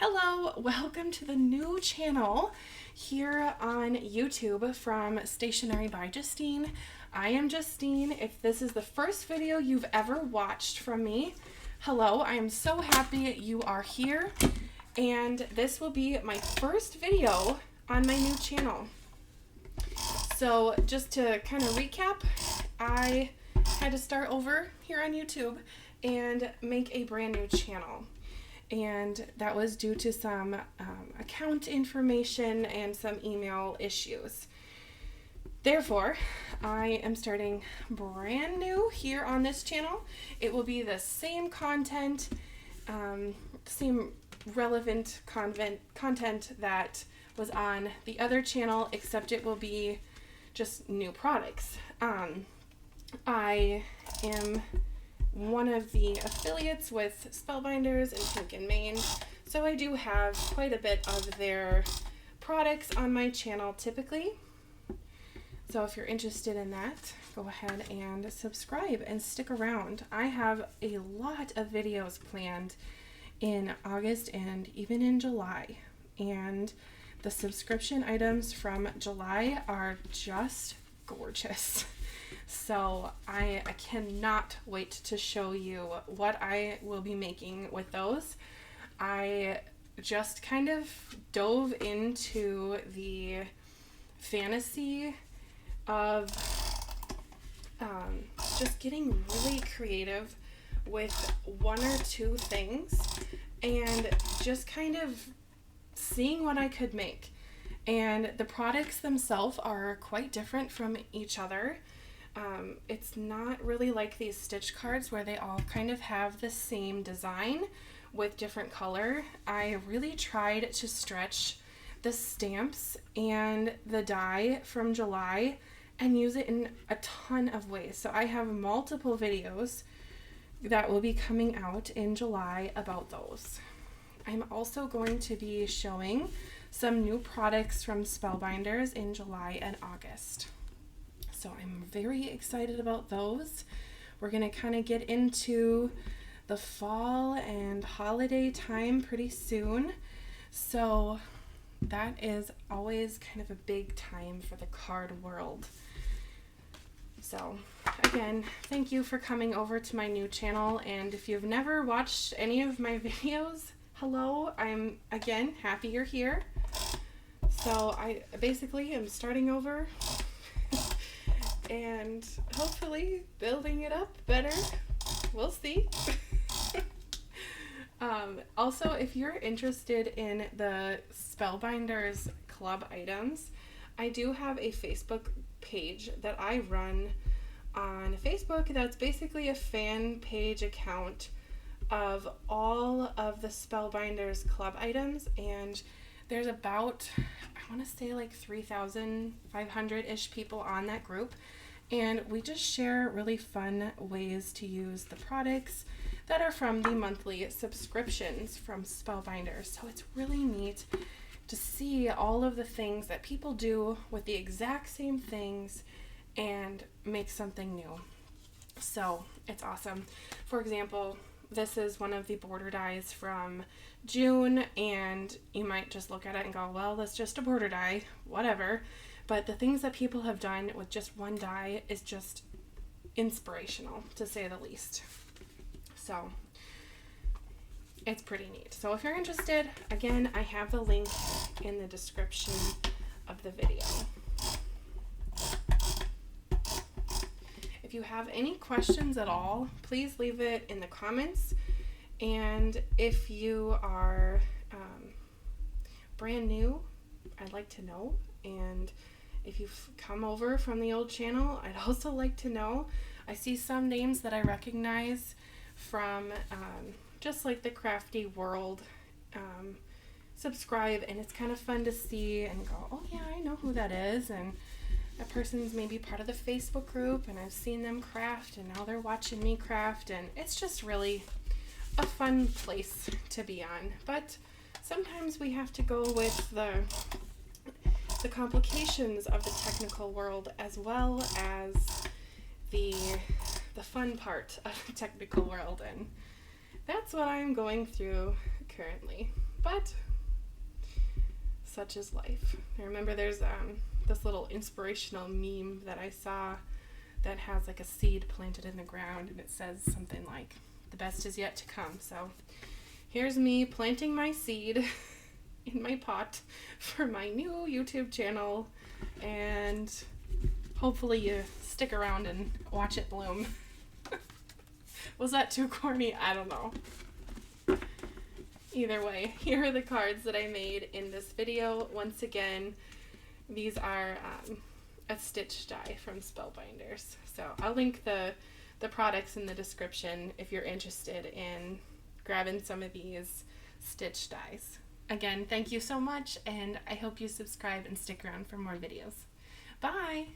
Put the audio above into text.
Hello, welcome to the new channel here on YouTube from Stationery by Justine. I am Justine. If this is the first video you've ever watched from me, hello, I am so happy you are here. And this will be my first video on my new channel. So just to kind of recap, I had to start over here on YouTube and make a brand new channel. And that was due to some account information and some email issues. Therefore, I am starting brand new here on this channel. It will be the same content, same relevant content that was on the other channel, except it will be just new products. I am one of the affiliates with Spellbinders in Pink and Maine, so I do have quite a bit of their products on my channel typically. So if you're interested in that, go ahead and subscribe and stick around. I have a lot of videos planned in August and even in July, and the subscription items from July are just gorgeous. So I cannot wait to show you what I will be making with those. I just kind of dove into the fantasy of just getting really creative with one or two things and just kind of seeing what I could make. And the products themselves are quite different from each other. It's not really like these stitch cards where they all kind of have the same design with different color. I really tried to stretch the stamps and the die from July and use it in a ton of ways. So I have multiple videos that will be coming out in July about those. I'm also going to be showing some new products from Spellbinders in July and August. So I'm very excited about those. We're going to kind of get into the fall and holiday time pretty soon. So that is always kind of a big time for the card world. So again, thank you for coming over to my new channel. And if you've never watched any of my videos, hello, I'm again happy you're here. So I basically am starting over and hopefully building it up better. We'll see. Also, if you're interested in the Spellbinders club items, I do have a Facebook page that I run on Facebook that's basically a fan page account of all of the Spellbinders club items, and there's about, I want to say like 3,500-ish people on that group, and we just share really fun ways to use the products that are from the monthly subscriptions from Spellbinders. So it's really neat to see all of the things that people do with the exact same things and make something new. So it's awesome. For example, this is one of the border dies from June, and you might just look at it and go, well, that's just a border die, whatever. But the things that people have done with just one die is just inspirational, to say the least. So it's pretty neat. So if you're interested, again, I have the link in the description of the video. If you have any questions at all, please leave it in the comments. And if you are brand new, I'd like to know. And if you've come over from the old channel, I'd also like to know. I see some names that I recognize from just like the crafty world subscribe, and it's kind of fun to see and go, oh yeah, I know who that is. And that person's maybe part of the Facebook group, and I've seen them craft, and now they're watching me craft, and it's just really a fun place to be on. But sometimes we have to go with the complications of the technical world as well as the fun part of the technical world, and that's what I'm going through currently. but such is life. I remember there's this little inspirational meme that I saw that has like a seed planted in the ground, and it says something like, the best is yet to come. So here's me planting my seed in my pot for my new YouTube channel, and hopefully you stick around and watch it bloom. Was that too corny? I don't know. Either way, here are the cards that I made in this video. Once again, these are a stitch die from Spellbinders. So I'll link the products in the description if you're interested in grabbing some of these stitch dies. Again, thank you so much, and I hope you subscribe and stick around for more videos. Bye!